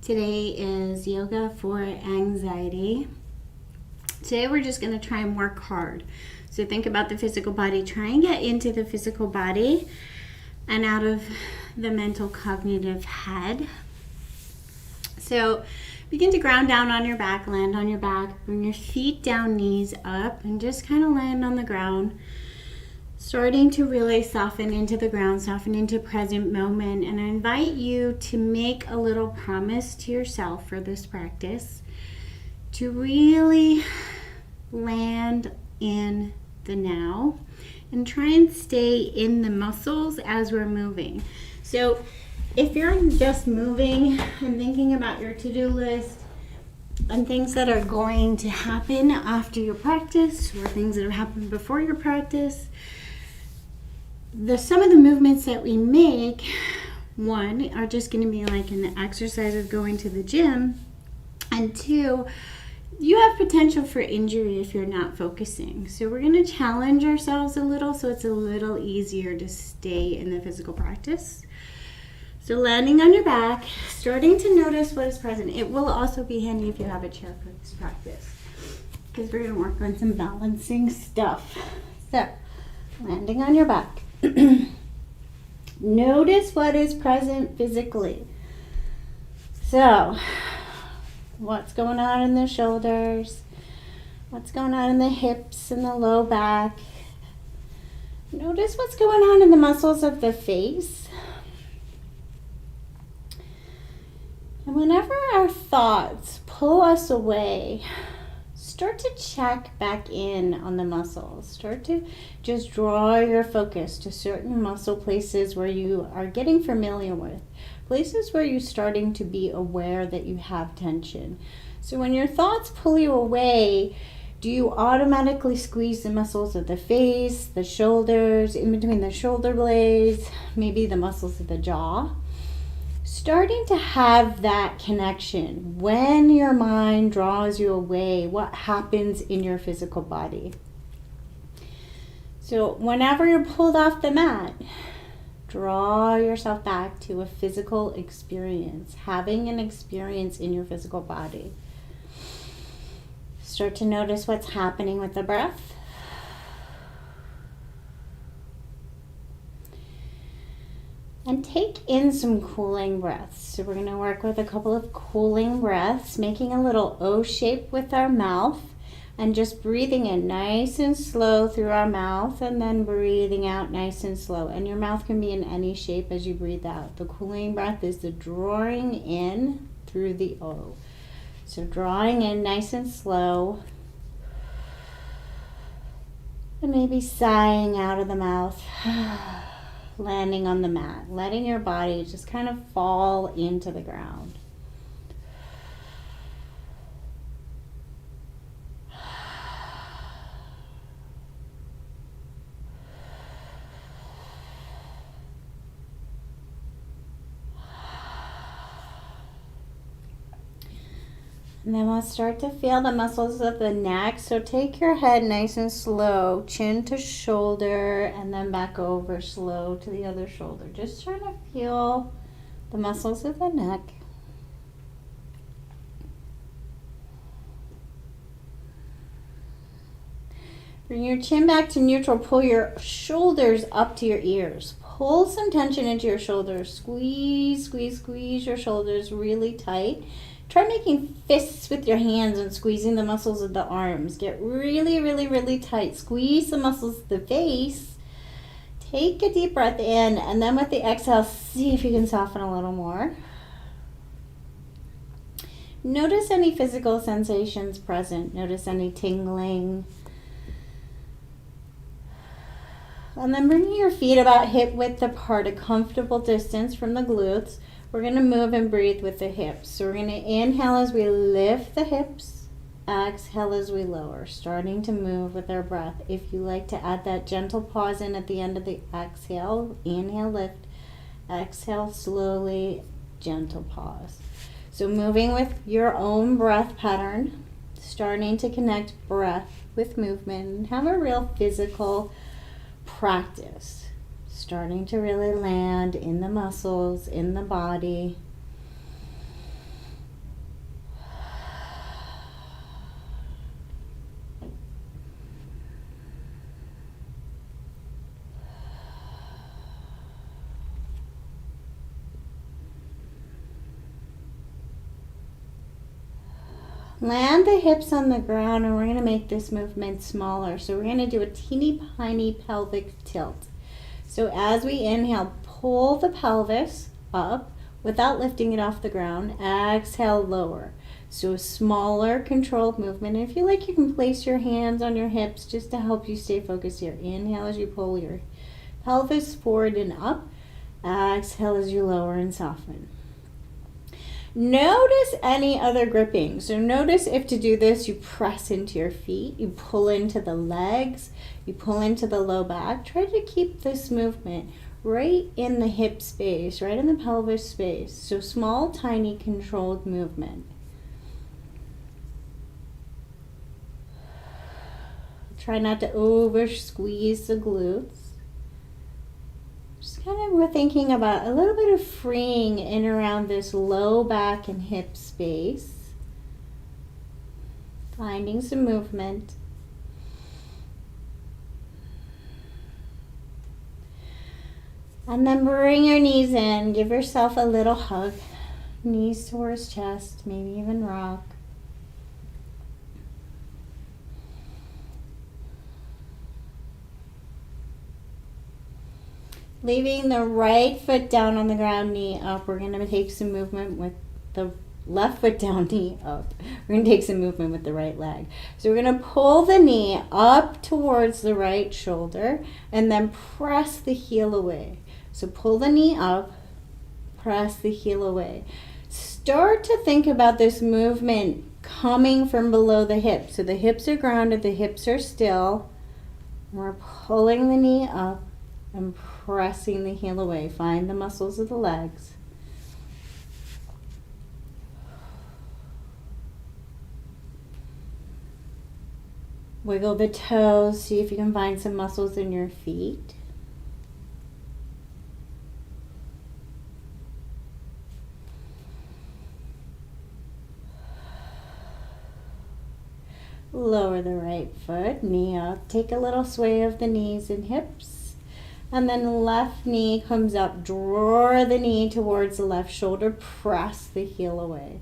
Today is yoga for anxiety. Today we're just going to try and work hard. So think about the physical body. Try and get into the physical body and out of the mental cognitive head. So begin to ground down on your back, land on your back, bring your feet down, knees up, and just kind of land on the ground. Starting to really soften into the ground, soften into present moment. And I invite you to make a little promise to yourself for this practice to really land in the now and try and stay in the muscles as we're moving. So if you're just moving and thinking about your to-do list and things that are going to happen after your practice or things that have happened before your practice, some of the movements that we make, one, are just going to be like an exercise of going to the gym, and two, you have potential for injury if you're not focusing. So we're going to challenge ourselves a little so it's a little easier to stay in the physical practice. So landing on your back, starting to notice what is present. It will also be handy if you have a chair for this practice, because we're going to work on some balancing stuff. So landing on your back. Notice what is present physically. So, what's going on in the shoulders? What's going on in the hips and the low back? Notice what's going on in the muscles of the face. And whenever our thoughts pull us away, start to check back in on the muscles. Start to just draw your focus to certain muscle places where you are getting familiar with. Places where you're starting to be aware that you have tension. So when your thoughts pull you away, do you automatically squeeze the muscles of the face, the shoulders, in between the shoulder blades, maybe the muscles of the jaw? Starting to have that connection. When your mind draws you away, what happens in your physical body? So whenever you're pulled off the mat, draw yourself back to a physical experience, having an experience in your physical body. Start to notice what's happening with the breath. And take in some cooling breaths. So we're going to work with a couple of cooling breaths, making a little O shape with our mouth and just breathing in nice and slow through our mouth and then breathing out nice and slow. And your mouth can be in any shape as you breathe out. The cooling breath is the drawing in through the O. So drawing in nice and slow and maybe sighing out of the mouth. Landing on the mat, letting your body just kind of fall into the ground. And then we'll start to feel the muscles of the neck. So take your head nice and slow, chin to shoulder, and then back over slow to the other shoulder. Just trying to feel the muscles of the neck. Bring your chin back to neutral. Pull your shoulders up to your ears. Pull some tension into your shoulders. Squeeze, squeeze, squeeze your shoulders really tight. Try making fists with your hands and squeezing the muscles of the arms. Get really, really, really tight. Squeeze the muscles of the face. Take a deep breath in, and then with the exhale, see if you can soften a little more. Notice any physical sensations present. Notice any tingling. And then bringing your feet about hip width apart, a comfortable distance from the glutes. We're going to move and breathe with the hips. So we're going to inhale as we lift the hips, exhale as we lower, starting to move with our breath. If you like to add that gentle pause in at the end of the exhale, inhale, lift, exhale slowly, gentle pause. So moving with your own breath pattern, starting to connect breath with movement and have a real physical practice. Starting to really land in the muscles, in the body. Land the hips on the ground, and we're going to make this movement smaller. So we're going to do a teeny tiny pelvic tilt. So as we inhale, pull the pelvis up without lifting it off the ground. Exhale, lower. So a smaller controlled movement. And if you like, you can place your hands on your hips just to help you stay focused here. Inhale as you pull your pelvis forward and up. Exhale as you lower and soften. Notice any other gripping. So notice if to do this, you press into your feet, you pull into the legs, you pull into the low back. Try to keep this movement right in the hip space, right in the pelvis space. So small, tiny, controlled movement. Try not to over squeeze the glutes. Just kind of we're thinking about a little bit of freeing in around this low back and hip space. Finding some movement. And then bring your knees in. Give yourself a little hug. Knees towards chest, maybe even rock. Leaving the right foot down on the ground, knee up. We're going to take some movement with the left foot down, knee up. We're going to take some movement with the right leg. So we're going to pull the knee up towards the right shoulder and then press the heel away. So pull the knee up, press the heel away. Start to think about this movement coming from below the hips. So the hips are grounded, the hips are still. We're pulling the knee up and pressing the heel away. Find the muscles of the legs. Wiggle the toes. See if you can find some muscles in your feet. Lower the right foot, knee up. Take a little sway of the knees and hips. And then left knee comes up. Draw the knee towards the left shoulder. Press the heel away.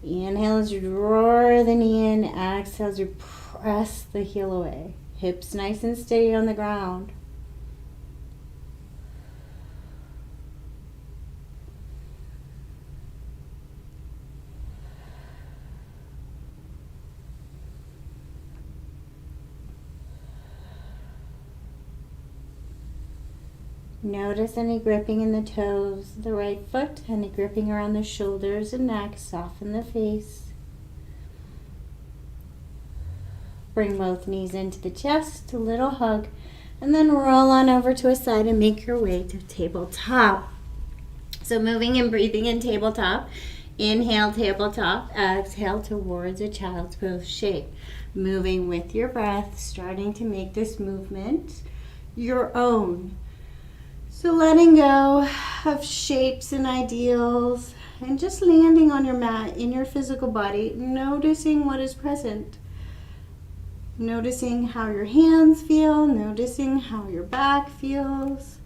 Inhale as you draw the knee in. Exhale as you press the heel away. Hips nice and steady on the ground. Notice any gripping in the toes, the right foot, any gripping around the shoulders and neck. Soften the face. Bring both knees into the chest, a little hug, and then roll on over to a side and make your way to tabletop. So moving and breathing in tabletop. Inhale, tabletop. Exhale towards a child's pose shape. Moving with your breath, starting to make this movement your own. So letting go of shapes and ideals and just landing on your mat in your physical body, noticing what is present. Noticing how your hands feel, noticing how your back feels,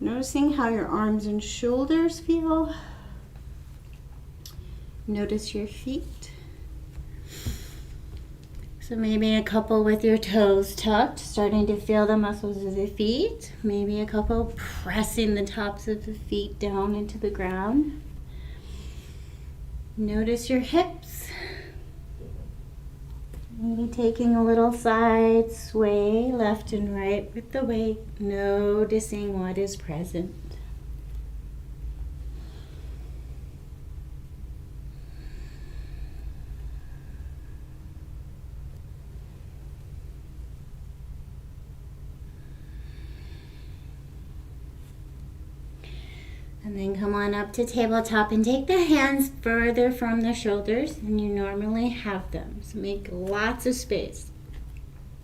noticing how your arms and shoulders feel. Notice your feet. So maybe a couple with your toes tucked, starting to feel the muscles of the feet. Maybe a couple pressing the tops of the feet down into the ground. Notice your hips. Maybe taking a little side sway left and right with the weight, noticing what is present. And then come on up to tabletop and take the hands further from the shoulders than you normally have them. So make lots of space.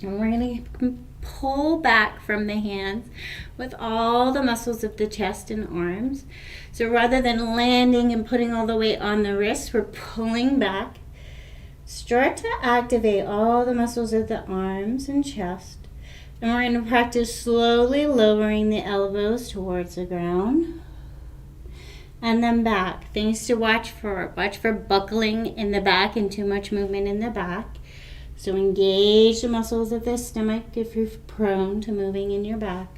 And we're going to pull back from the hands with all the muscles of the chest and arms. So rather than landing and putting all the weight on the wrists, we're pulling back. Start to activate all the muscles of the arms and chest. And we're going to practice slowly lowering the elbows towards the ground. And then back. Things to watch for. Watch for buckling in the back and too much movement in the back. So engage the muscles of the stomach if you're prone to moving in your back.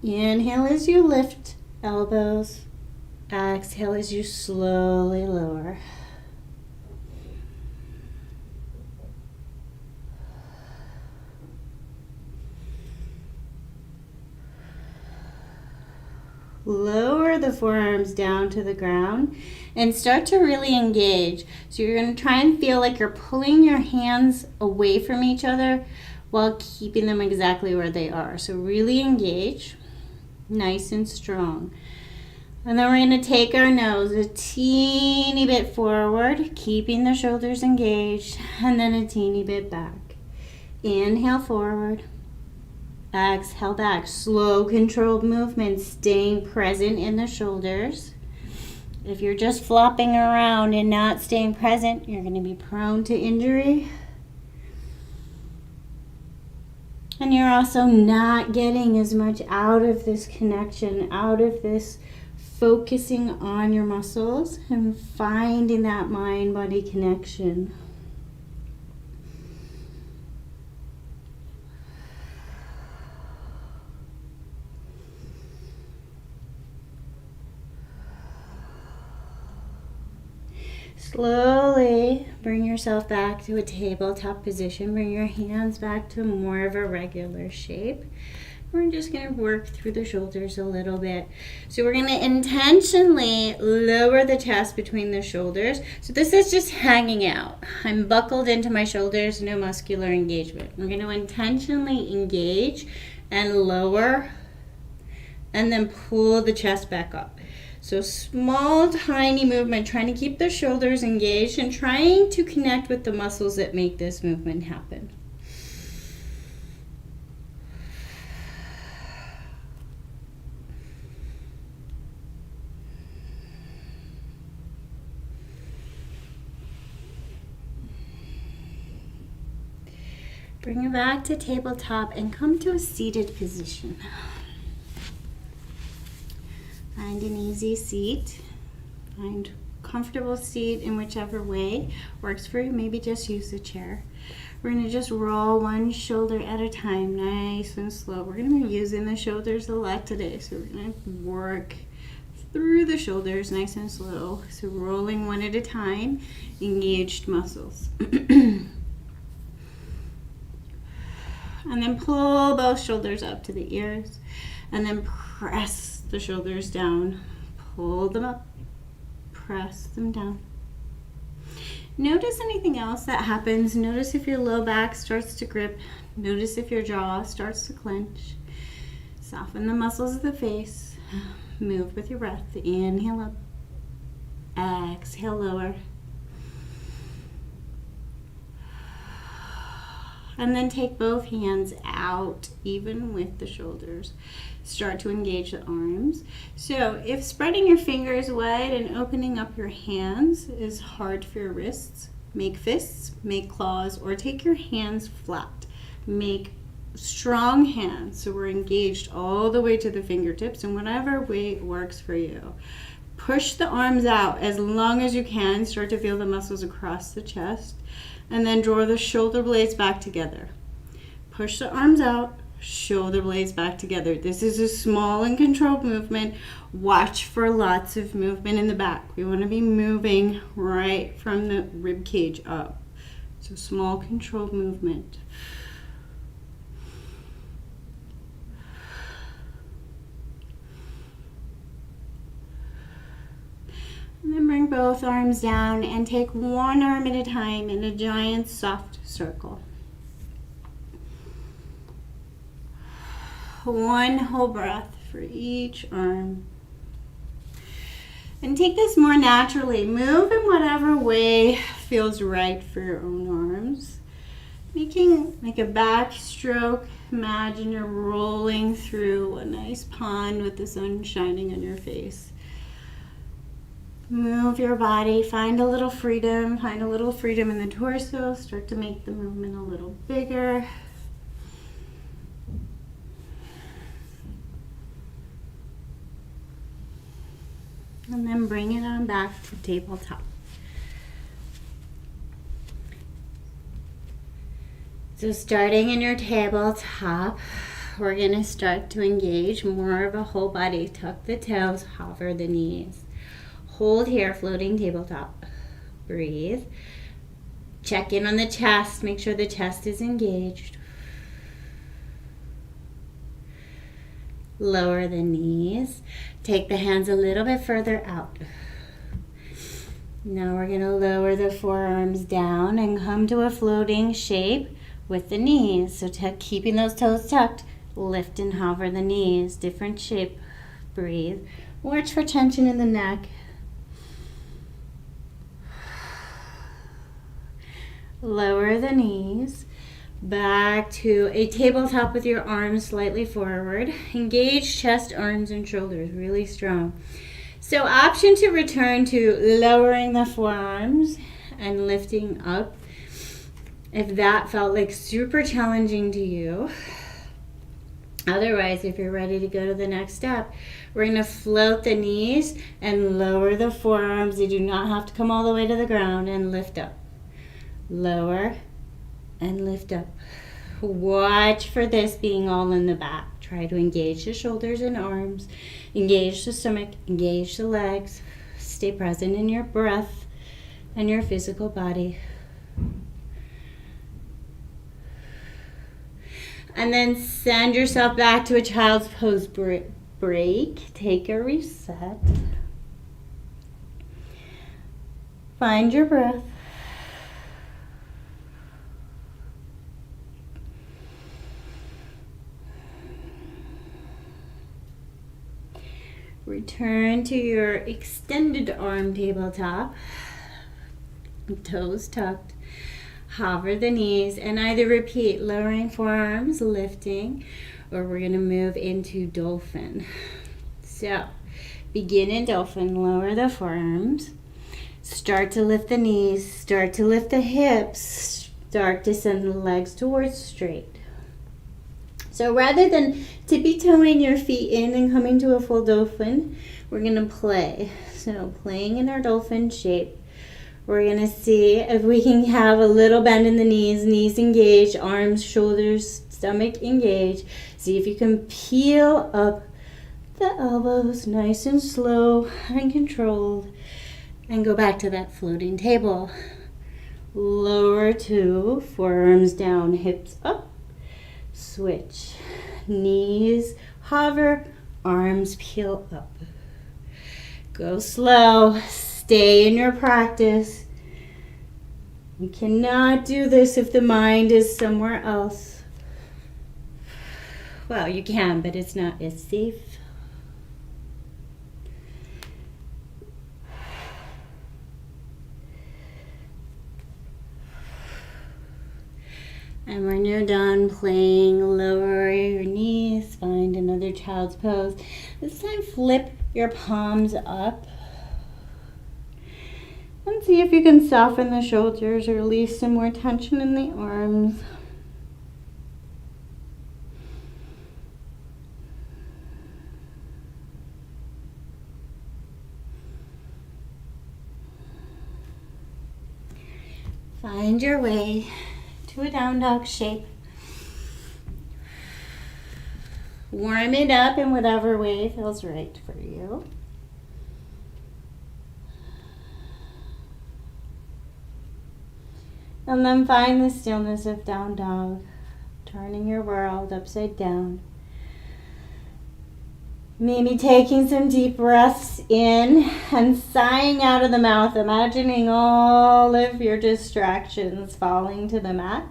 Inhale as you lift elbows. Exhale as you slowly lower. Lower the forearms down to the ground and start to really engage. So you're going to try and feel like you're pulling your hands away from each other while keeping them exactly where they are. So really engage, nice and strong. And then we're going to take our nose a teeny bit forward, keeping the shoulders engaged, and then a teeny bit back. Inhale forward. Exhale back. Slow, controlled movement, staying present in the shoulders. If you're just flopping around and not staying present, you're going to be prone to injury. And you're also not getting as much out of this connection, out of this focusing on your muscles and finding that mind-body connection. Slowly bring yourself back to a tabletop position. Bring your hands back to more of a regular shape. We're just going to work through the shoulders a little bit. So we're going to intentionally lower the chest between the shoulders. So this is just hanging out. I'm buckled into my shoulders, no muscular engagement. We're going to intentionally engage and lower and then pull the chest back up. So small, tiny movement, trying to keep the shoulders engaged and trying to connect with the muscles that make this movement happen. Bring it back to tabletop and come to a seated position. Find an easy seat. Find a comfortable seat in whichever way works for you. Maybe just use the chair. We're going to just roll one shoulder at a time, nice and slow. We're going to be using the shoulders a lot today, so we're going to work through the shoulders nice and slow. So rolling one at a time, engaged muscles. And then pull both shoulders up to the ears, and then press the shoulders down. Pull them up, press them down. Notice anything else that happens. Notice if your low back starts to grip. Notice if your jaw starts to clench. Soften the muscles of the face. Move with your breath. Inhale up. Exhale lower. And then take both hands out, even with the shoulders. Start to engage the arms. So if spreading your fingers wide and opening up your hands is hard for your wrists, make fists, make claws, or take your hands flat. Make strong hands so we're engaged all the way to the fingertips in whatever way works for you. Push the arms out as long as you can. Start to feel the muscles across the chest. And then draw the shoulder blades back together. Push the arms out, shoulder blades back together. This is a small and controlled movement. Watch for lots of movement in the back. We want to be moving right from the rib cage up. So small controlled movement. And then bring both arms down and take one arm at a time in a giant soft circle. One whole breath. for each arm. And take this more naturally. Move in whatever way feels right for your own arms. Making like a backstroke. Imagine you're rolling through a nice pond with the sun shining on your face. Move your body. Find a little freedom. Find a little freedom in the torso. Start to make the movement a little bigger. And then bring it on back to tabletop. So starting in your tabletop, we're going to start to engage more of a whole body. Tuck the toes, hover the knees. Hold here, floating tabletop. Breathe. Check in on the chest. Make sure the chest is engaged. Lower the knees. Take the hands a little bit further out. Now we're going to lower the forearms down and come to a floating shape with the knees. So keeping those toes tucked, lift and hover the knees. Different shape. Breathe. Watch for tension in the neck. Lower the knees. Back to a tabletop with your arms slightly forward. Engage chest, arms, and shoulders really strong. So option to return to lowering the forearms and lifting up if that felt like super challenging to you. Otherwise, if you're ready to go to the next step, we're going to float the knees and lower the forearms. They do not have to come all the way to the ground, and lift up. Lower and lift up. Watch for this being all in the back. Try to engage the shoulders and arms, engage the stomach, engage the legs. Stay present in your breath and your physical body. And then send yourself back to a child's pose break. Take a reset. Find your breath. Return to your extended arm tabletop. Toes tucked. Hover the knees and either repeat lowering forearms, lifting, or we're going to move into dolphin. So begin in dolphin. Lower the forearms. Start to lift the knees. Start to lift the hips. Start to send the legs towards straight. So rather than tippy-toeing your feet in and coming to a full dolphin, we're going to play. So playing in our dolphin shape, we're going to see if we can have a little bend in the knees engaged, arms, shoulders, stomach engaged. See if you can peel up the elbows nice and slow and controlled, and go back to that floating table. Lower two, forearms down, hips up. Switch. Knees hover, arms peel up. Go slow. Stay in your practice. You cannot do this if the mind is somewhere else. Well, you can, but it's not as safe. And when you're done playing, lower your knees, find another child's pose. This time flip your palms up. And see if you can soften the shoulders or release some more tension in the arms. Find your way to a down dog shape. Warm it up in whatever way feels right for you. And then find the stillness of down dog, turning your world upside down. Maybe taking some deep breaths in and sighing out of the mouth, imagining all of your distractions falling to the mat.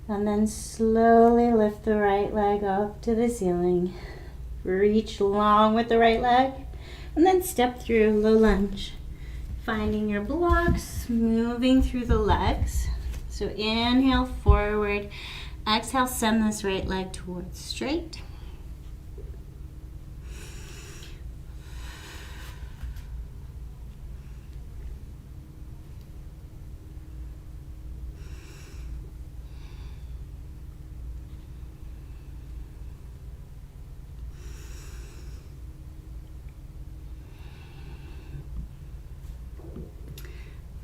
And then slowly lift the right leg up to the ceiling. Reach long with the right leg. And then step through low lunge. Finding your blocks, moving through the legs. So inhale, forward. Exhale, send this right leg towards straight.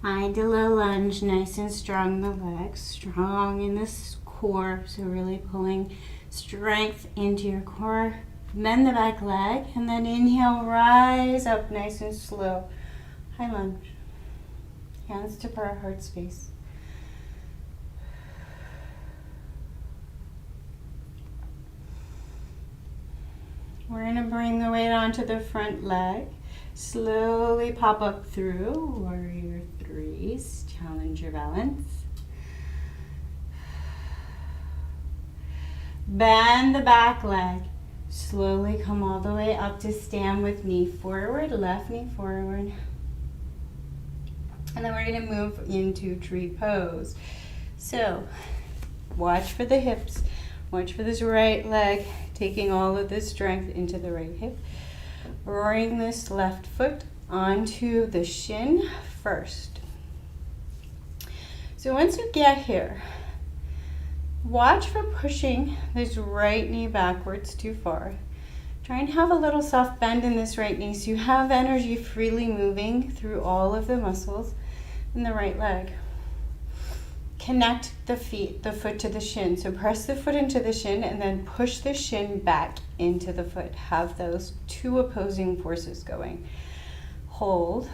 Find a low lunge, nice and strong in the legs, strong in this core. So really pulling strength into your core. Bend the back leg and then inhale, rise up nice and slow. High lunge. Hands to prayer, heart space. We're going to bring the weight onto the front leg. Slowly pop up through warrior threes. Challenge your balance. Bend the back leg. Slowly come all the way up to stand with knee forward, left knee forward. And then we're going to move into tree pose. So watch for the hips. Watch for this right leg taking all of this strength into the right hip. Bring this left foot onto the shin first. So once you get here, watch for pushing this right knee backwards too far. Try and have a little soft bend in this right knee so you have energy freely moving through all of the muscles in the right leg. Connect the foot to the shin. So press the foot into the shin and then push the shin back into the foot. Have those two opposing forces going. Hold.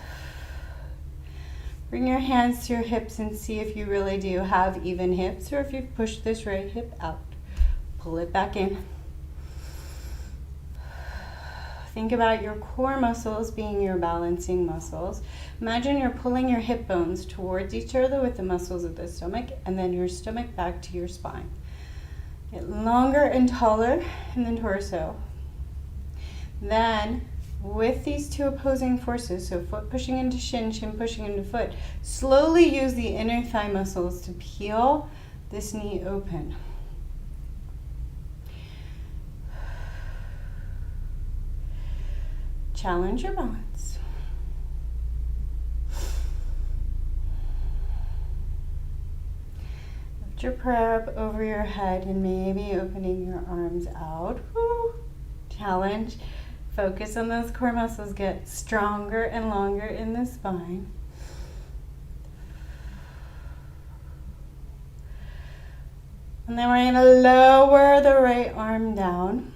Bring your hands to your hips and see if you really do have even hips or if you've pushed this right hip out. Pull it back in. Think about your core muscles being your balancing muscles. Imagine you're pulling your hip bones towards each other with the muscles of the stomach and then your stomach back to your spine. Get longer and taller in the torso. Then, with these two opposing forces, so foot pushing into shin, shin pushing into foot, slowly use the inner thigh muscles to peel this knee open. Challenge your balance. Lift your prayer up over your head and maybe opening your arms out. Woo. Challenge. Focus on those core muscles. Get stronger and longer in the spine. And then we're going to lower the right arm down.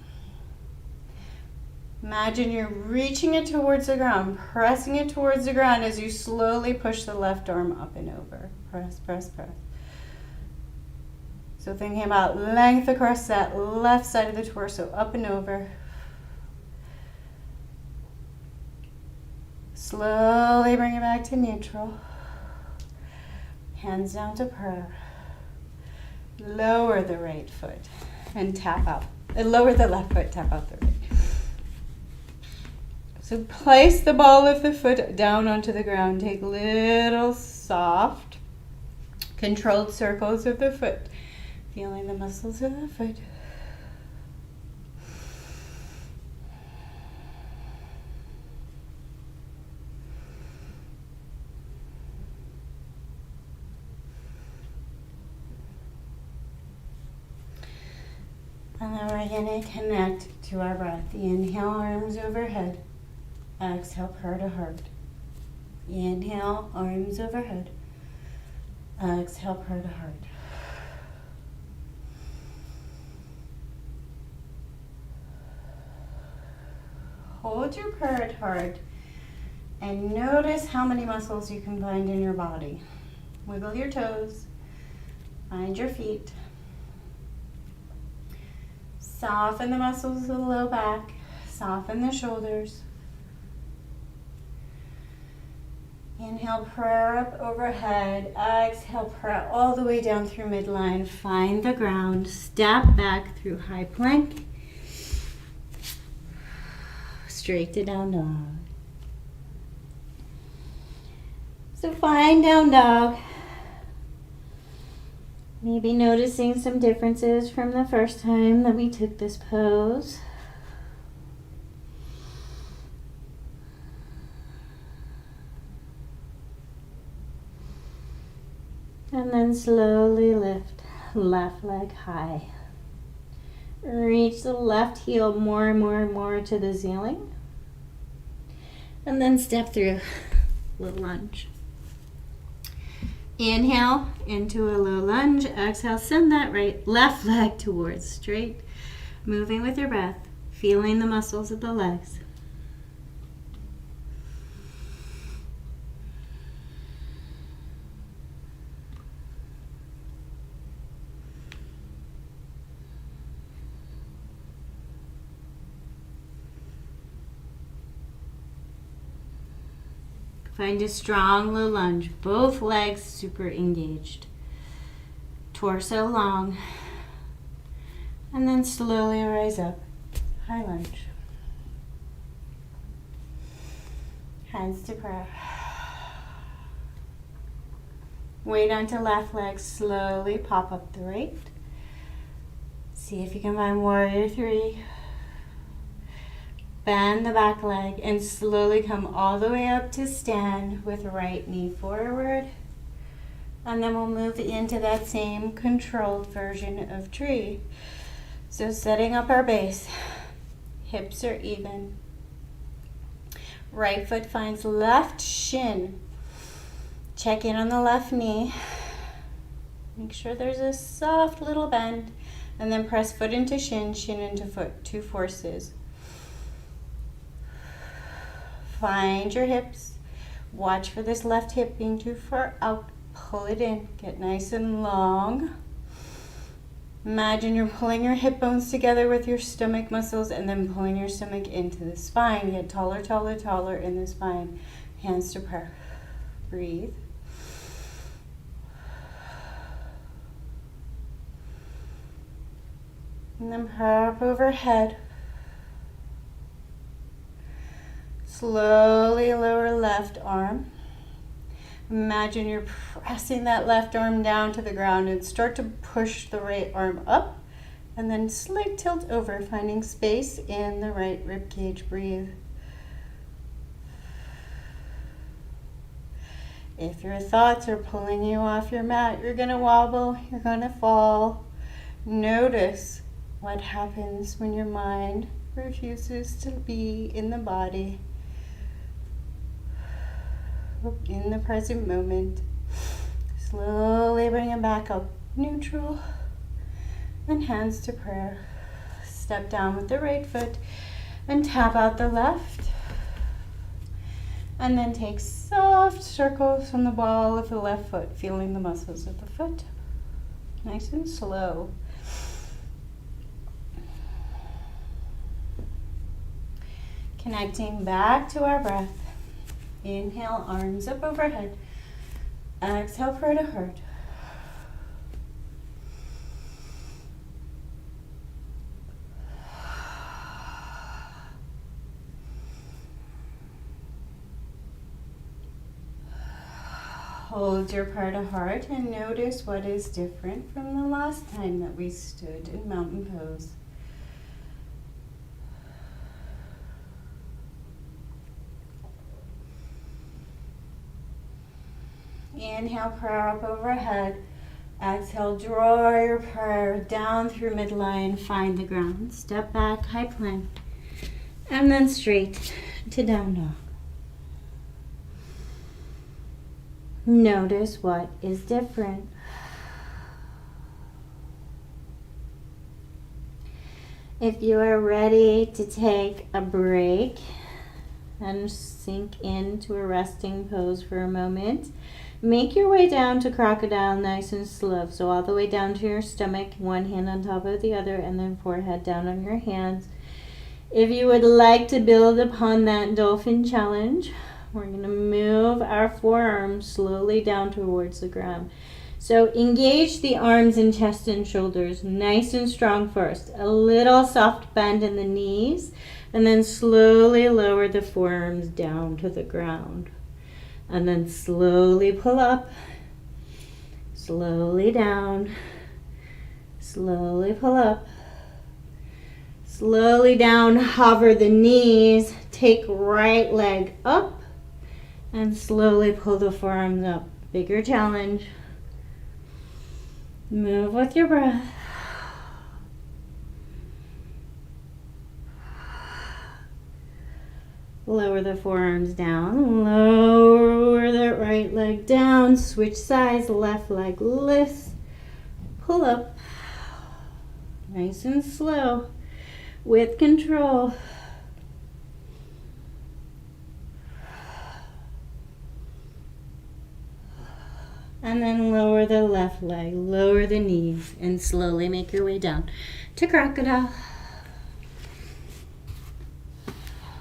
Imagine you're reaching it towards the ground, pressing it towards the ground as you slowly push the left arm up and over. Press, press, press. So thinking about length across that left side of the torso, up and over. Slowly bring it back to neutral. Hands down to prayer. Lower the right foot and tap out. Lower the left foot, tap out the right. So place the ball of the foot down onto the ground. Take little soft, controlled circles of the foot. Feeling the muscles of the foot. And then we're going to connect to our breath. Inhale, arms overhead. Exhale, heart to heart. Inhale, arms overhead. Exhale, heart to heart. Hold your prayer at heart and notice how many muscles you can find in your body. Wiggle your toes. Find your feet. Soften the muscles of the low back. Soften the shoulders. Inhale, prayer up overhead. Exhale, prayer all the way down through midline. Find the ground. Step back through high plank. Straight to down dog. So find down dog. Maybe noticing some differences from the first time that we took this pose. And then slowly lift left leg high. Reach the left heel more and more and more to the ceiling. And then step through low lunge. Inhale into a low lunge. Exhale, send that left leg towards straight. Moving with your breath, feeling the muscles of the legs. Find a strong low lunge, both legs super engaged. Torso long. And then slowly rise up, high lunge. Hands to prayer. Weight onto left leg, slowly pop up the right. See if you can find warrior three. Bend the back leg and slowly come all the way up to stand with right knee forward. And then we'll move into that same controlled version of tree. So setting up our base, hips are even. Right foot finds left shin. Check in on the left knee. Make sure there's a soft little bend. And then press foot into shin, shin into foot, two forces. Find your hips. Watch for this left hip being too far out. Pull it in. Get nice and long. Imagine you're pulling your hip bones together with your stomach muscles and then pulling your stomach into the spine. Get taller, taller, taller in the spine. Hands to prayer. Breathe. And then prayer up overhead. Slowly lower left arm. Imagine you're pressing that left arm down to the ground and start to push the right arm up and then slight tilt over, finding space in the right rib cage. Breathe. If your thoughts are pulling you off your mat, you're going to wobble, you're going to fall. Notice what happens when your mind refuses to be in the body. In the present moment. Slowly bring it back up neutral and hands to prayer. Step down with the right foot and tap out the left. And then take soft circles from the ball of the left foot, feeling the muscles of the foot. Nice and slow. Connecting back to our breath. Inhale, arms up overhead. Exhale, prayer to heart. Hold your prayer to heart and notice what is different from the last time that we stood in mountain pose. Inhale, prayer up overhead. Exhale, draw your prayer down through midline. Find the ground. Step back, high plank. And then straight to down dog. Notice what is different. If you are ready to take a break and sink into a resting pose for a moment, make your way down to crocodile nice and slow. So all the way down to your stomach, one hand on top of the other, and then forehead down on your hands. If you would like to build upon that dolphin challenge, we're going to move our forearms slowly down towards the ground. So engage the arms and chest and shoulders nice and strong first. A little soft bend in the knees, and then slowly lower the forearms down to the ground. And then slowly pull up, slowly down, slowly pull up, slowly down, hover the knees, take right leg up, and slowly pull the forearms up. Bigger challenge. Move with your breath. Lower the forearms down. Lower that right leg down. Switch sides. Left leg lifts. Pull up. Nice and slow. With control. And then lower the left leg, lower the knees, and slowly make your way down to crocodile.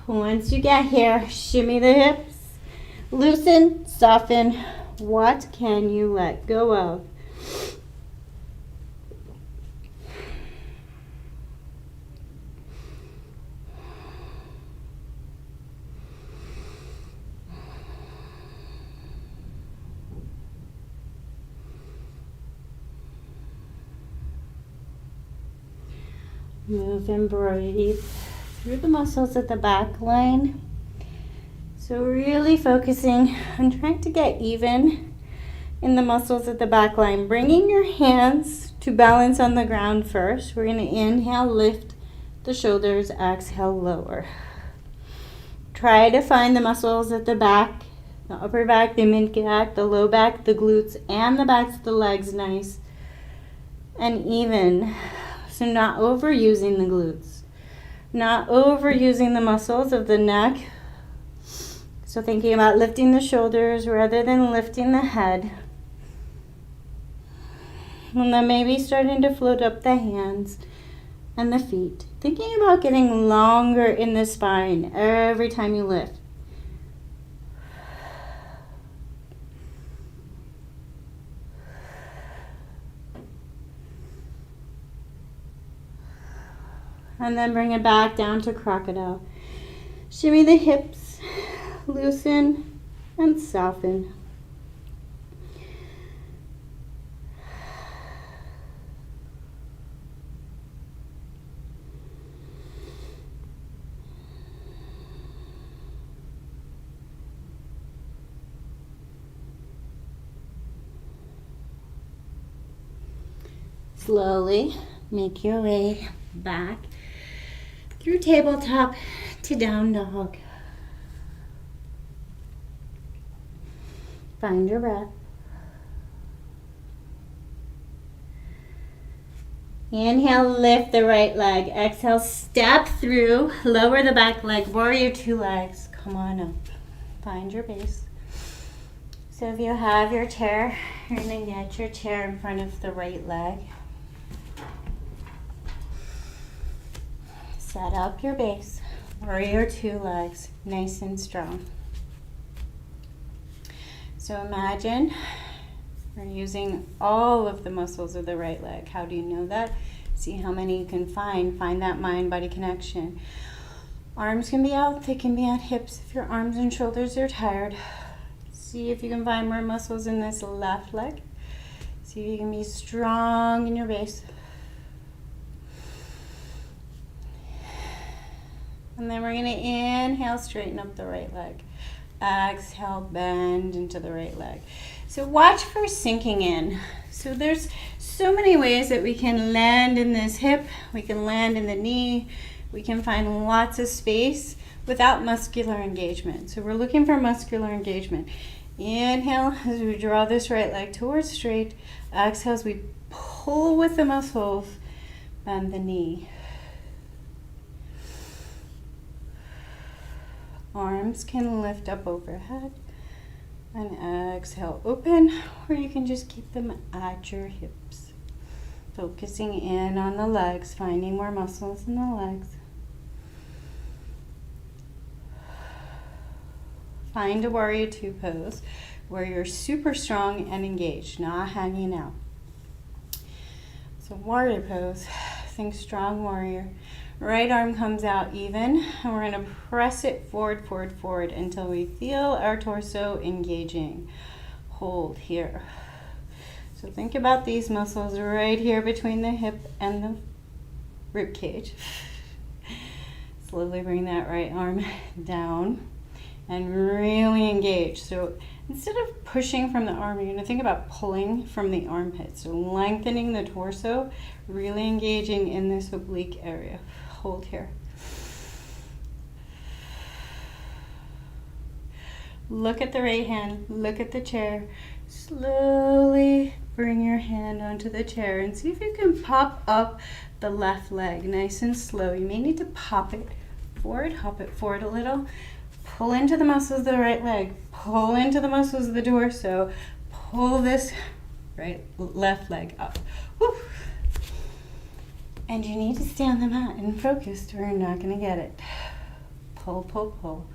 Once you get here, shimmy the hips, loosen, soften. What can you let go of? Move and breathe through the muscles at the back line. So really focusing on trying to get even in the muscles at the back line. Bringing your hands to balance on the ground first. We're going to inhale, lift the shoulders, exhale, lower. Try to find the muscles at the back, the upper back, the mid back, the low back, the glutes, and the backs of the legs nice and even. So not overusing the glutes, not overusing the muscles of the neck. So thinking about lifting the shoulders rather than lifting the head. And then maybe starting to float up the hands and the feet. Thinking about getting longer in the spine every time you lift. And then bring it back down to crocodile. Shimmy the hips, loosen and soften. Slowly make your way back through tabletop to down dog. Find your breath. Inhale, lift the right leg. Exhale, step through. Lower the back leg. Warrior two legs. Come on up. Find your base. So if you have your chair, you're going to get your chair in front of the right leg. Set up your base. Warrior two legs. Nice and strong. So imagine we're using all of the muscles of the right leg. How do you know that? See how many you can find. Find that mind-body connection. Arms can be out. They can be at hips if your arms and shoulders are tired. See if you can find more muscles in this left leg. See if you can be strong in your base. And then we're going to inhale, straighten up the right leg. Exhale, bend into the right leg. So watch for sinking in. So there's so many ways that we can land in this hip. We can land in the knee. We can find lots of space without muscular engagement. So we're looking for muscular engagement. Inhale as we draw this right leg towards straight. Exhale as we pull with the muscles. Bend the knee. Arms can lift up overhead. And exhale, open, or you can just keep them at your hips. Focusing in on the legs, finding more muscles in the legs. Find a warrior two pose where you're super strong and engaged, not hanging out. So warrior pose, think strong warrior. Right arm comes out even, and we're going to press it forward, forward, forward until we feel our torso engaging. Hold here. So think about these muscles right here between the hip and the rib cage. Slowly bring that right arm down and really engage. So instead of pushing from the arm, you're going to think about pulling from the armpit. So lengthening the torso, really engaging in this oblique area. Hold here. Look at the right hand, look at the chair. Slowly bring your hand onto the chair and see if you can pop up the left leg nice and slow. You may need to pop it forward, hop it forward a little. Pull into the muscles of the right leg, pull into the muscles of the torso, pull this left leg up. Woo. And you need to stay on the mat and focused or you're not going to get it. Pull, pull, pull.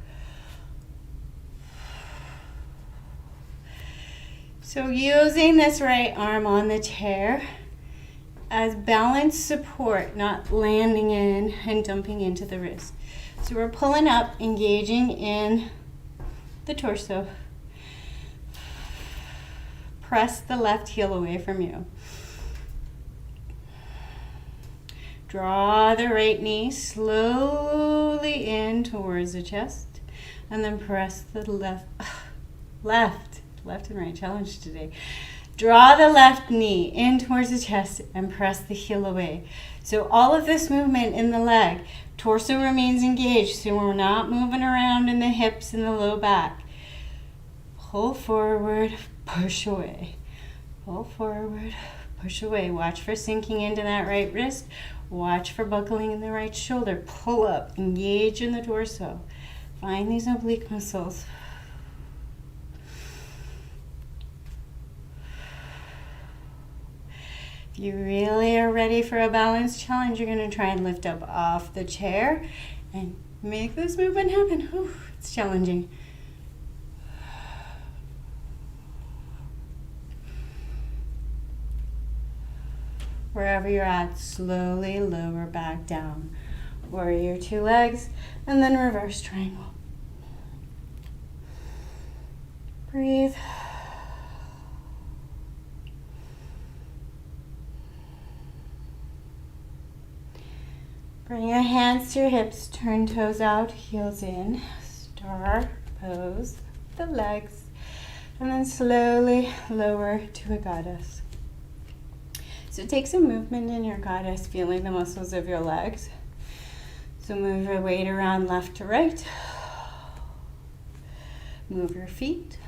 So using this right arm on the chair as balance support, not landing in and dumping into the wrist. So we're pulling up, engaging in the torso. Press the left heel away from you. Draw the right knee slowly in towards the chest, and then press the left and right challenge today. Draw the left knee in towards the chest and press the heel away. So all of this movement in the leg, torso remains engaged, so we're not moving around in the hips and the low back. Pull forward, push away. Pull forward, push away. Watch for sinking into that right wrist. Watch for buckling in the right shoulder. Pull up, engage in the torso. Find these oblique muscles. If you really are ready for a balance challenge, you're going to try and lift up off the chair and make this movement happen. Whew, it's challenging. Wherever you're at, slowly lower back down. Warrior two legs, and then reverse triangle. Breathe. Bring your hands to your hips, turn toes out, heels in. Star pose, the legs, and then slowly lower to a goddess. So take some movement in your goddess, feeling the muscles of your legs. So move your weight around left to right. Move your feet.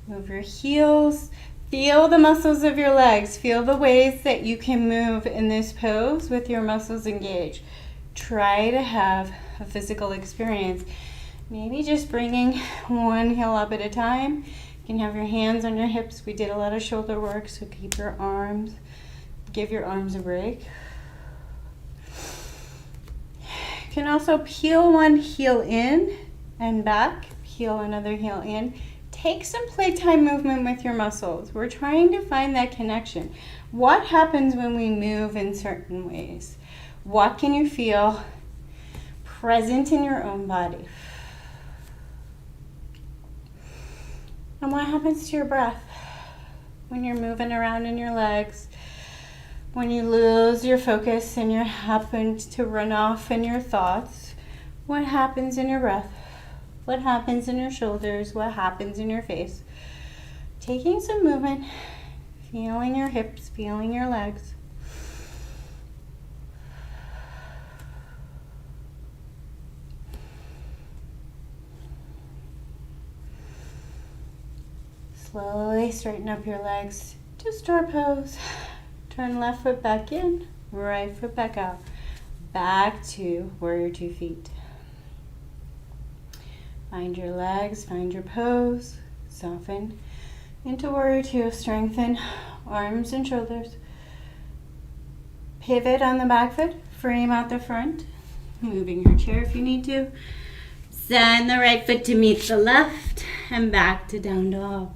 Move your heels. Feel the muscles of your legs. Feel the ways that you can move in this pose with your muscles engaged. Try to have a physical experience. Maybe just bringing one heel up at a time. You can have your hands on your hips. We did a lot of shoulder work, so keep your arms, give your arms a break. You can also peel one heel in and back, peel another heel in. Take some playtime movement with your muscles. We're trying to find that connection. What happens when we move in certain ways? What can you feel present in your own body? And what happens to your breath when you're moving around in your legs? When you lose your focus and you happen to run off in your thoughts, what happens in your breath? What happens in your shoulders? What happens in your face? Taking some movement, feeling your hips, feeling your legs. Slowly straighten up your legs to star pose. Turn left foot back in, right foot back out. Back to warrior 2 feet. Find your legs, find your pose. Soften into warrior 2. Strengthen arms and shoulders. Pivot on the back foot. Frame out the front. Moving your chair if you need to. Send the right foot to meet the left and back to down dog.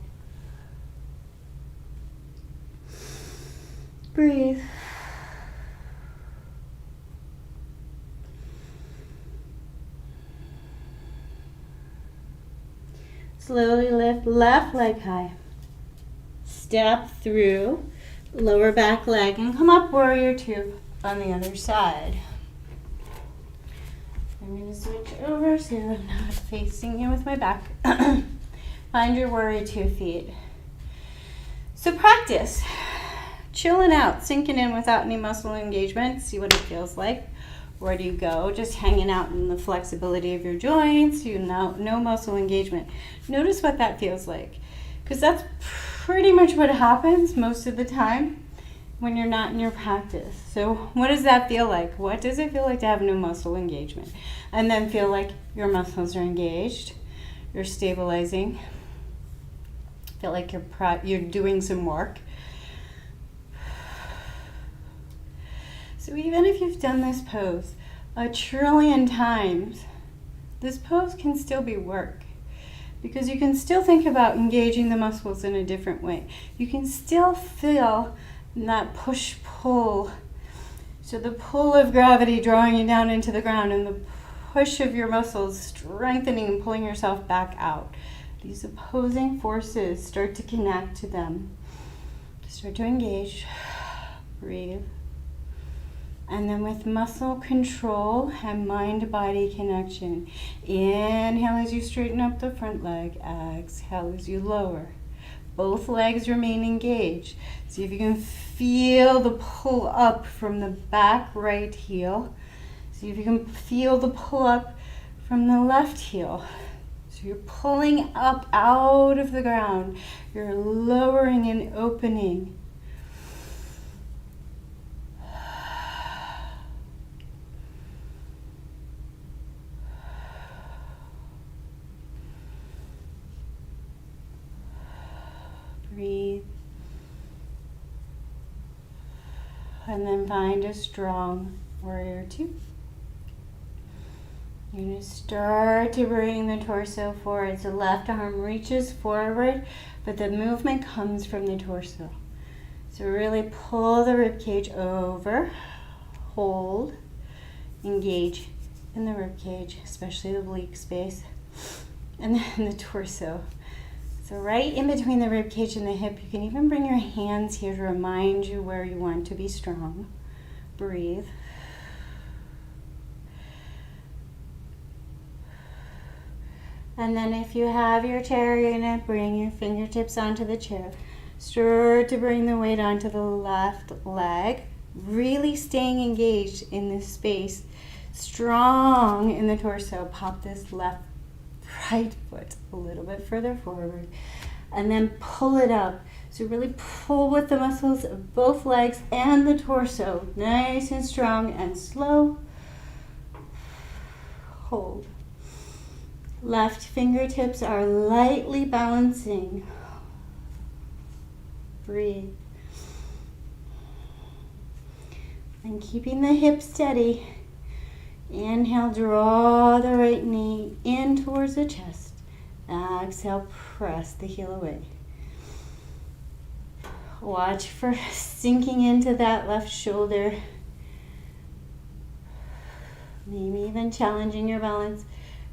Breathe. Slowly lift left leg high. Step through lower back leg and come up warrior two on the other side. I'm going to switch over so I'm not facing you with my back. Find your warrior 2 feet. So practice chilling out, sinking in without any muscle engagement. See what it feels like. Where do you go? Just hanging out in the flexibility of your joints. You know, no muscle engagement. Notice what that feels like, because that's pretty much what happens most of the time when you're not in your practice. So what does that feel like? What does it feel like to have no muscle engagement? And then feel like your muscles are engaged. You're stabilizing. Feel like you're doing some work. So even if you've done this pose 1 trillion times, this pose can still be work, because you can still think about engaging the muscles in a different way. You can still feel that push-pull. So the pull of gravity drawing you down into the ground, and the push of your muscles strengthening and pulling yourself back out. These opposing forces, start to connect to them. Start to engage. Breathe. And then with muscle control and mind-body connection, inhale as you straighten up the front leg, exhale as you lower. Both legs remain engaged. See if you can feel the pull up from the back right heel. See if you can feel the pull up from the left heel. So you're pulling up out of the ground. You're lowering and opening. Breathe. And then find a strong warrior 2. You're going to start to bring the torso forward. So left arm reaches forward, but the movement comes from the torso. So really pull the rib cage over, hold, engage in the rib cage, especially the oblique space, and then the torso. So right in between the rib cage and the hip, you can even bring your hands here to remind you where you want to be strong. Breathe. And then if you have your chair, you're going to bring your fingertips onto the chair. Start to bring the weight onto the left leg, really staying engaged in this space, strong in the torso. Pop this right foot a little bit further forward, and then pull it up. So really pull with the muscles of both legs and the torso, nice and strong and slow. Hold. Left fingertips are lightly balancing. Breathe. And keeping the hips steady. Inhale, draw the right knee in towards the chest. Exhale, press the heel away. Watch for sinking into that left shoulder. Maybe even challenging your balance.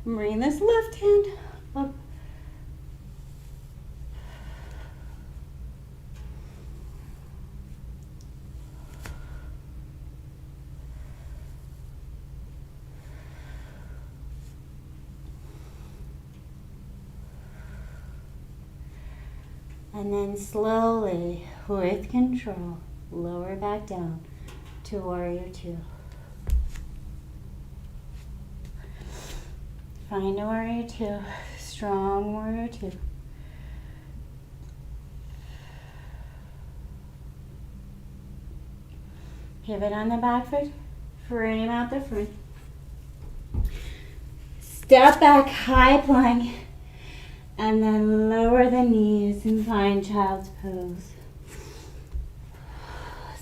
Bring this left hand up. And then slowly, with control, lower back down to warrior 2. Find a warrior 2, strong warrior 2. Pivot on the back foot, frame out the front. Step back, high plank, and then lower the knees and find child's pose.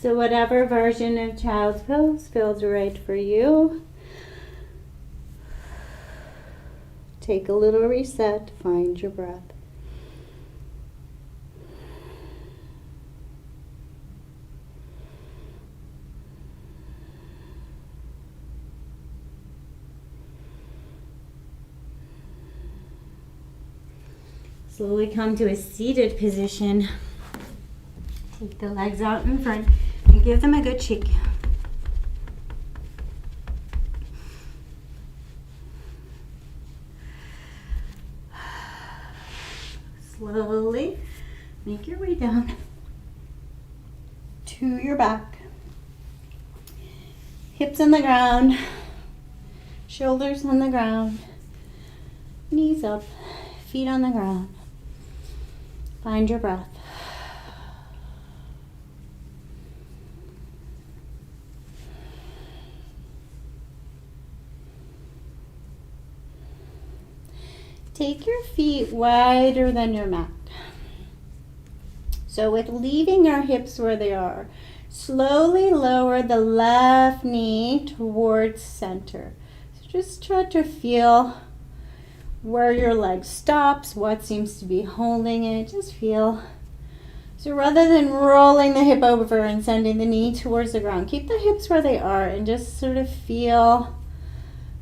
So whatever version of child's pose feels right for you. Take a little reset, find your breath. Slowly come to a seated position. Take the legs out in front and give them a good shake. Slowly make your way down to your back. Hips on the ground, shoulders on the ground, knees up, feet on the ground. Find your breath. Take your feet wider than your mat. So with leaving our hips where they are, slowly lower the left knee towards center. So just try to feel where your leg stops, what seems to be holding it, just feel. So rather than rolling the hip over and sending the knee towards the ground, keep the hips where they are and just sort of feel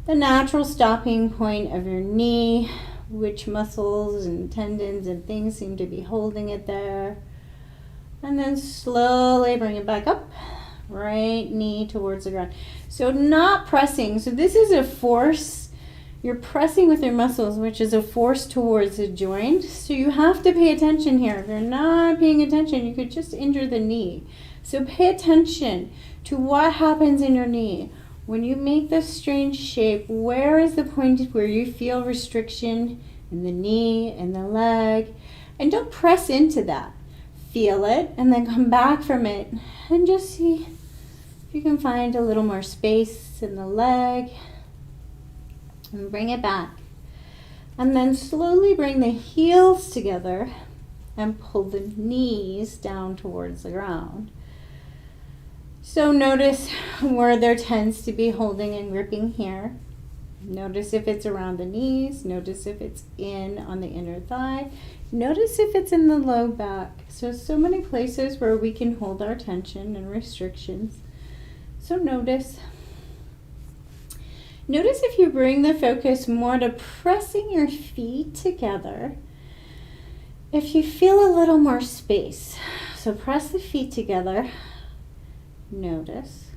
the natural stopping point of your knee, which muscles and tendons and things seem to be holding it there. And then slowly bring it back up, right knee towards the ground. So not pressing, so this is a force. You're pressing with your muscles, which is a force towards the joint. So you have to pay attention here. If you're not paying attention, you could just injure the knee. So pay attention to what happens in your knee. When you make this strange shape, where is the point where you feel restriction in the knee and the leg? And don't press into that. Feel it and then come back from it and just see if you can find a little more space in the leg. And bring it back. And then slowly bring the heels together and pull the knees down towards the ground. So notice where there tends to be holding and gripping here. Notice if it's around the knees. Notice if it's in on the inner thigh. Notice if it's in the low back. So many places where we can hold our tension and restrictions. So notice. Notice if you bring the focus more to pressing your feet together, if you feel a little more space. So press the feet together. Notice.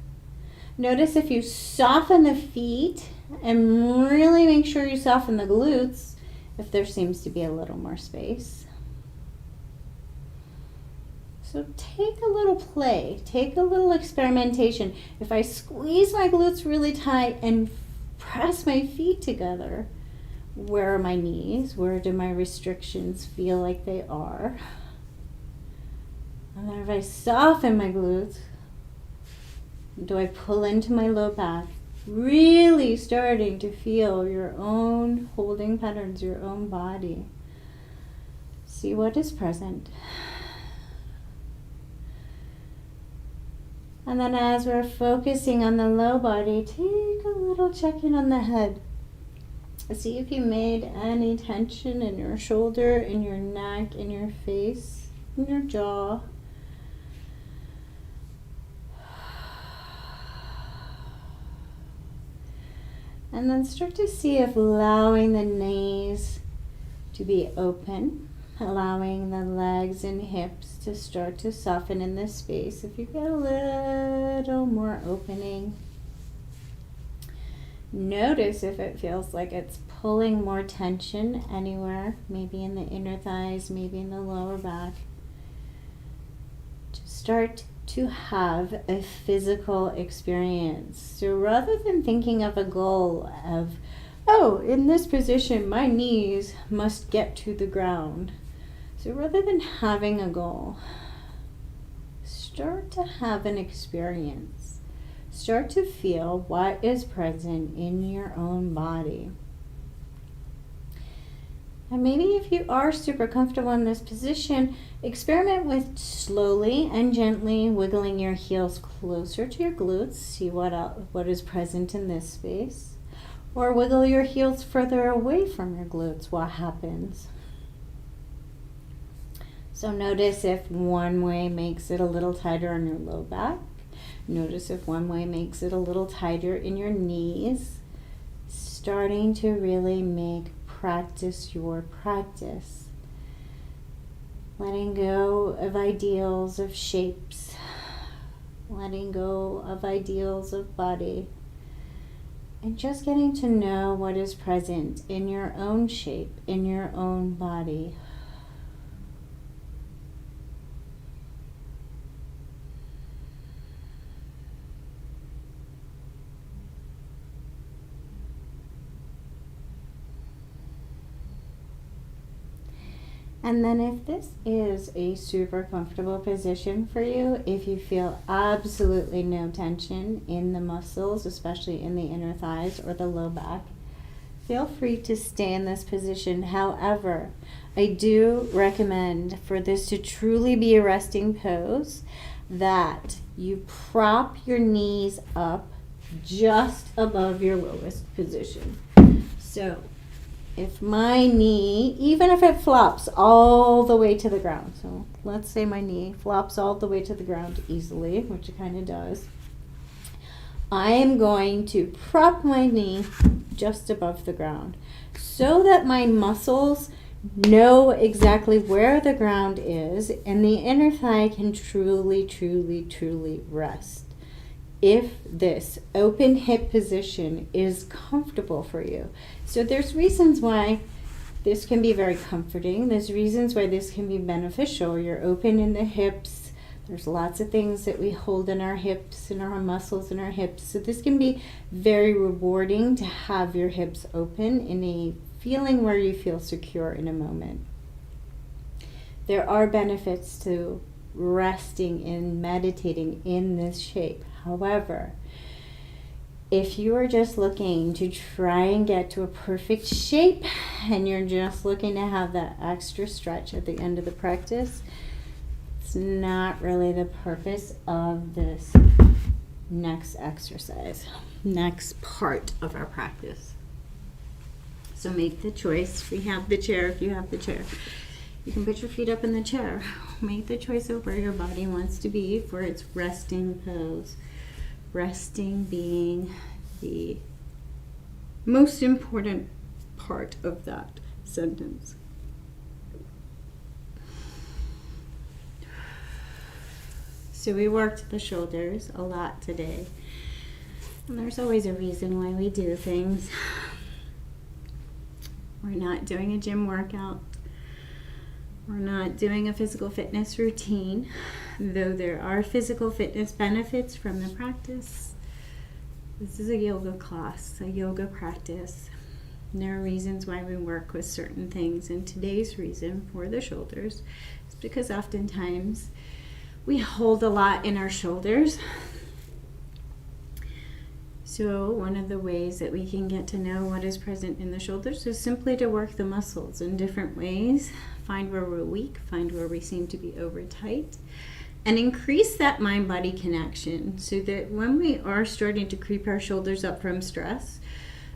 Notice if you soften the feet and really make sure you soften the glutes, if there seems to be a little more space. So take a little play, take a little experimentation. If I squeeze my glutes really tight and press my feet together, where are my knees? Where do my restrictions feel like they are? And then if I soften my glutes, do I pull into my low back? Really starting to feel your own holding patterns, your own body. See what is present. And then as we're focusing on the low body, take a little check-in on the head. See if you made any tension in your shoulder, in your neck, in your face, in your jaw. And then start to see if allowing the knees to be open, allowing the legs and hips to start to soften in this space. If you get a little more opening, notice if it feels like it's pulling more tension anywhere, maybe in the inner thighs, maybe in the lower back. To start to have a physical experience. So rather than thinking of a goal of, oh, in this position, my knees must get to the ground. So rather than having a goal, start to have an experience. Start to feel what is present in your own body. And maybe if you are super comfortable in this position, experiment with slowly and gently wiggling your heels closer to your glutes. See what is present in this space. Or wiggle your heels further away from your glutes. What happens? So notice if one way makes it a little tighter on your low back. Notice if one way makes it a little tighter in your knees. Starting to really make practice your practice. Letting go of ideals of shapes. Letting go of ideals of body. And just getting to know what is present in your own shape, in your own body. And then if this is a super comfortable position for you, if you feel absolutely no tension in the muscles, especially in the inner thighs or the low back, feel free to stay in this position. However, I do recommend for this to truly be a resting pose that you prop your knees up just above your lowest position. So if my knee, even if it flops all the way to the ground, so let's say my knee flops all the way to the ground easily, which it kind of does, I am going to prop my knee just above the ground so that my muscles know exactly where the ground is and the inner thigh can truly, truly, truly rest. If this open hip position is comfortable for you. So there's reasons why this can be very comforting. There's reasons why this can be beneficial. You're open in the hips. There's lots of things that we hold in our hips and our muscles in our hips. So this can be very rewarding to have your hips open in a feeling where you feel secure in a moment. There are benefits to resting and meditating in this shape. However, if you are just looking to try and get to a perfect shape and you're just looking to have that extra stretch at the end of the practice, it's not really the purpose of this next exercise, next part of our practice. So make the choice. We have the chair if you have the chair. You can put your feet up in the chair. Make the choice of where your body wants to be for its resting pose. Resting being the most important part of that sentence. So we worked the shoulders a lot today. And there's always a reason why we do things. We're not doing a gym workout. We're not doing a physical fitness routine, though there are physical fitness benefits from the practice. This is a yoga class, a yoga practice. And there are reasons why we work with certain things, and today's reason for the shoulders is because oftentimes we hold a lot in our shoulders. So one of the ways that we can get to know what is present in the shoulders is simply to work the muscles in different ways. Find where we're weak, find where we seem to be over tight, and increase that mind-body connection so that when we are starting to creep our shoulders up from stress,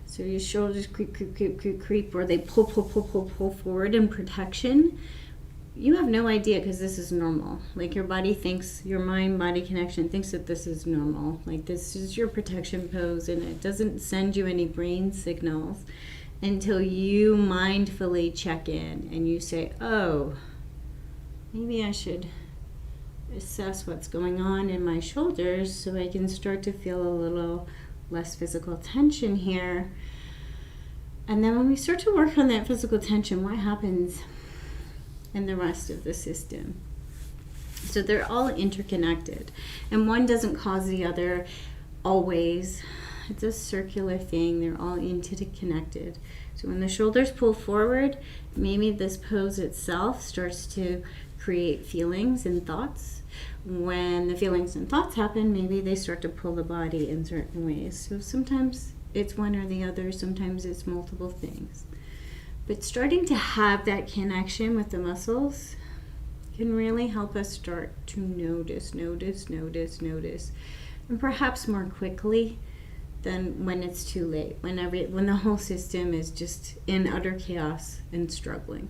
so your shoulders creep, or they pull forward in protection, you have no idea because this is normal. Like your body thinks, your mind-body connection thinks that this is normal. Like this is your protection pose and it doesn't send you any brain signals until you mindfully check in and you say, oh, maybe I should assess what's going on in my shoulders so I can start to feel a little less physical tension here. And then when we start to work on that physical tension, what happens in the rest of the system? So they're all interconnected and one doesn't cause the other always. It's a circular thing. They're all interconnected. So when the shoulders pull forward, maybe this pose itself starts to create feelings and thoughts. When the feelings and thoughts happen, maybe they start to pull the body in certain ways. So sometimes it's one or the other, sometimes it's multiple things. But starting to have that connection with the muscles can really help us start to notice, and perhaps more quickly than when it's too late, when the whole system is just in utter chaos and struggling.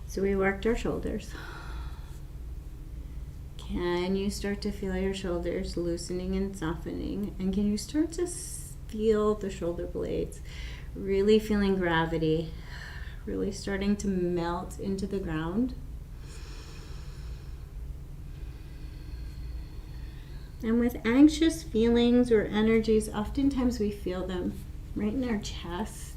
So we worked our shoulders. Can you start to feel your shoulders loosening and softening? And can you start to feel the shoulder blades really feeling gravity, really starting to melt into the ground? And with anxious feelings or energies, oftentimes we feel them right in our chest.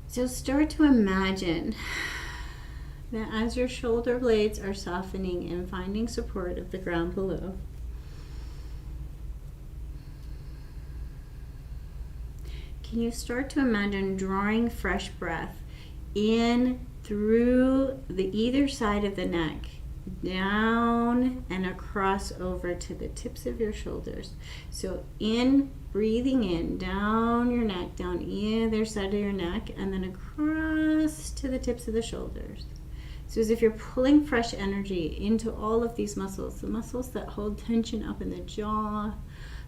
So start to imagine that as your shoulder blades are softening and finding support of the ground below, can you start to imagine drawing fresh breath in through the either side of the neck, down and across over to the tips of your shoulders. So in, breathing in, down your neck, down either side of your neck, and then across to the tips of the shoulders. So as if you're pulling fresh energy into all of these muscles, the muscles that hold tension up in the jaw,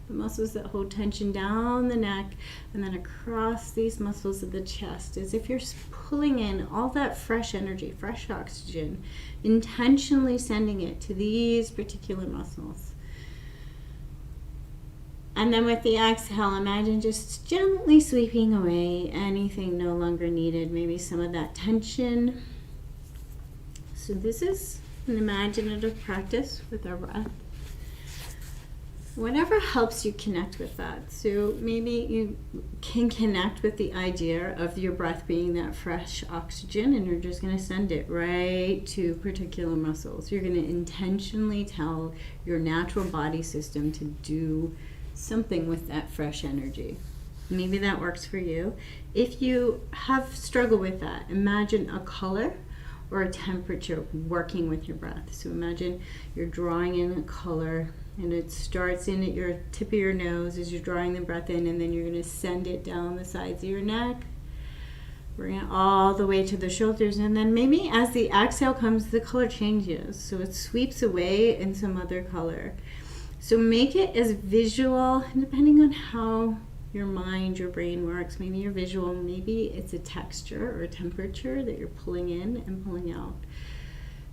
the muscles that hold tension down the neck, and then across these muscles of the chest, as if you're pulling in all that fresh energy, fresh oxygen, intentionally sending it to these particular muscles. And then with the exhale, imagine just gently sweeping away anything no longer needed, maybe some of that tension. So this is an imaginative practice with our breath. Whatever helps you connect with that. So maybe you can connect with the idea of your breath being that fresh oxygen, and you're just going to send it right to particular muscles. You're going to intentionally tell your natural body system to do something with that fresh energy. Maybe that works for you. If you have struggled with that, imagine a color or a temperature working with your breath. So imagine you're drawing in a color, and it starts in at your tip of your nose as you're drawing the breath in, and then you're going to send it down the sides of your neck, bring it all the way to the shoulders, and then maybe as the exhale comes, the color changes. So it sweeps away in some other color. So make it as visual, depending on how your mind, your brain works. Maybe you're visual, maybe it's a texture or a temperature that you're pulling in and pulling out.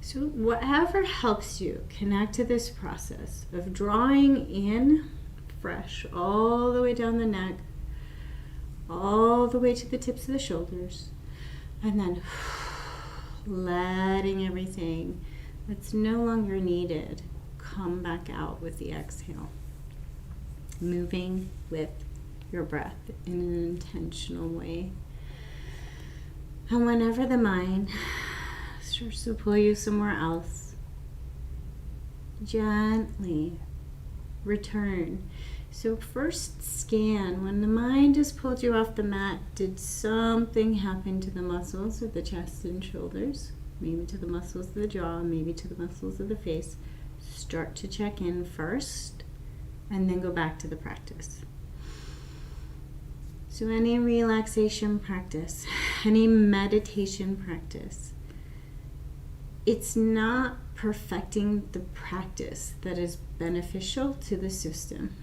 So whatever helps you connect to this process of drawing in fresh all the way down the neck, all the way to the tips of the shoulders, and then letting everything that's no longer needed come back out with the exhale. Moving with your breath in an intentional way. And whenever the mind starts to pull you somewhere else, gently return. So first scan, when the mind has pulled you off the mat, did something happen to the muscles of the chest and shoulders? Maybe to the muscles of the jaw, maybe to the muscles of the face. Start to check in first, and then go back to the practice. So any relaxation practice, any meditation practice, it's not perfecting the practice that is beneficial to the system.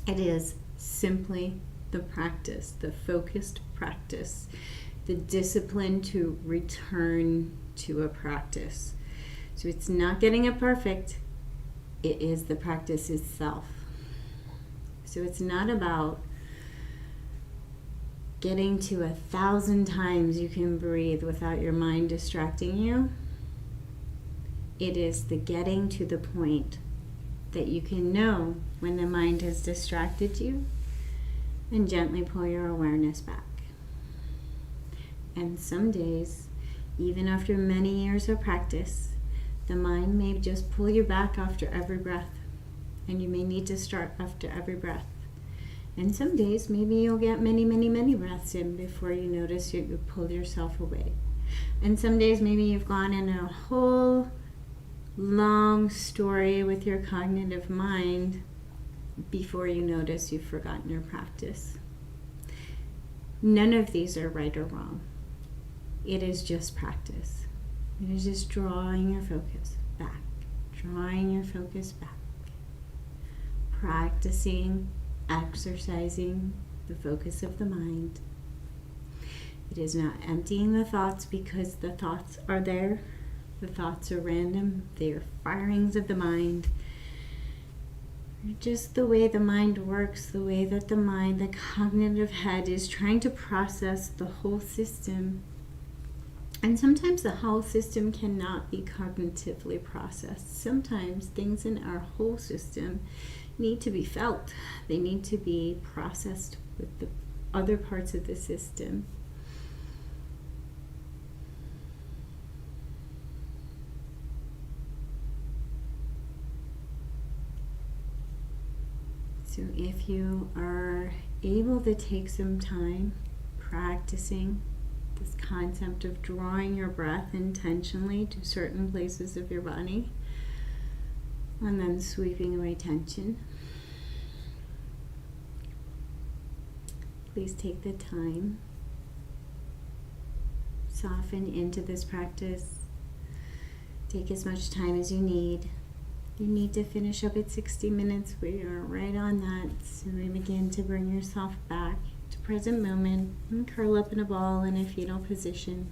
It is simply the practice, the focused practice, the discipline to return to a practice. So it's not getting it perfect, it is the practice itself. So it's not about getting to 1,000 times you can breathe without your mind distracting you. It is the getting to the point that you can know when the mind has distracted you and gently pull your awareness back. And some days, even after many years of practice, the mind may just pull you back after every breath, and you may need to start after every breath. And some days, maybe you'll get many, many, many breaths in before you notice you pull yourself away. And some days, maybe you've gone in a whole long story with your cognitive mind before you notice you've forgotten your practice. None of these are right or wrong. It is just practice. It is just drawing your focus back, drawing your focus back, practicing, exercising the focus of the mind. It is not emptying the thoughts because the thoughts are there. The thoughts are random. They are firings of the mind. Just the way the mind works, the way that the mind, the cognitive head, is trying to process the whole system. And sometimes the whole system cannot be cognitively processed. Sometimes things in our whole system need to be felt. They need to be processed with the other parts of the system. So if you are able to take some time practicing this concept of drawing your breath intentionally to certain places of your body and then sweeping away tension, please take the time, soften into this practice, take as much time as you need. You need to finish up at 60 minutes. We are right on that. So we begin to bring yourself back to present moment and curl up in a ball in a fetal position.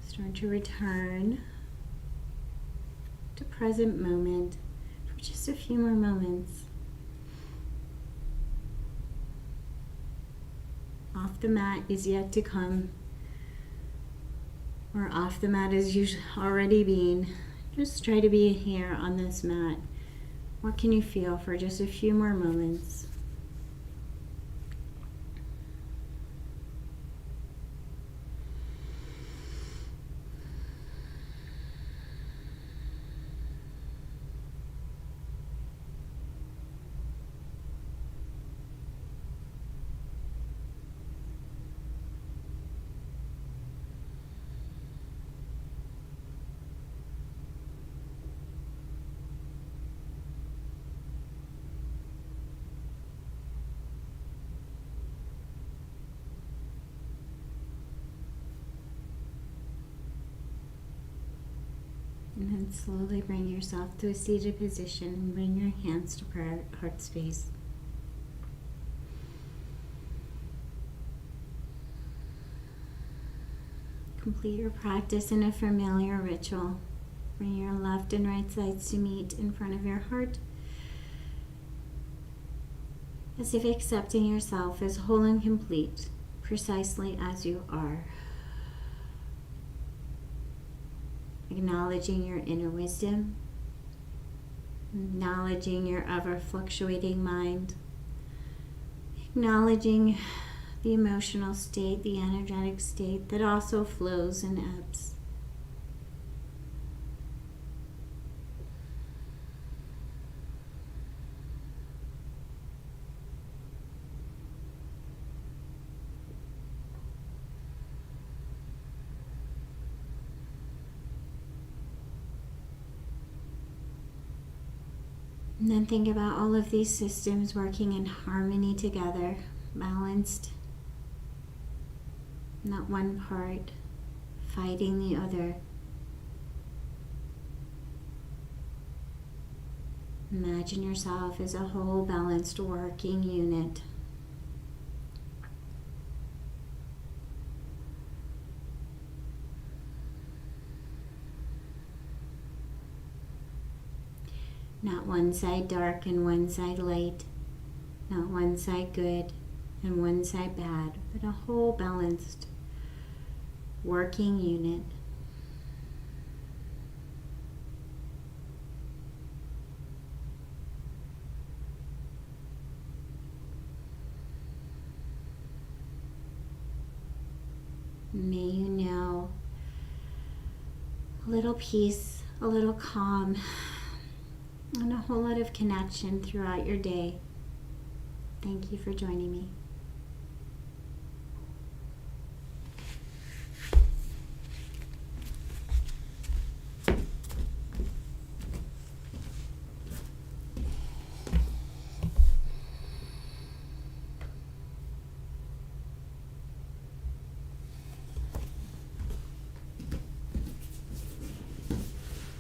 Start to return to present moment for just a few more moments. Off the mat is yet to come. Or off the mat is usually already been. Just try to be here on this mat. What can you feel for just a few more moments? And then slowly bring yourself to a seated position and bring your hands to prayer heart space. Complete your practice in a familiar ritual. Bring your left and right sides to meet in front of your heart, as if accepting yourself as whole and complete, precisely as you are. Acknowledging your inner wisdom, acknowledging your ever-fluctuating mind, acknowledging the emotional state, the energetic state that also flows and ebbs. And then think about all of these systems working in harmony together, balanced. Not one part fighting the other. Imagine yourself as a whole balanced working unit. Not one side dark and one side light. Not one side good and one side bad, but a whole balanced working unit. May you know a little peace, a little calm, and a whole lot of connection throughout your day. Thank you for joining me.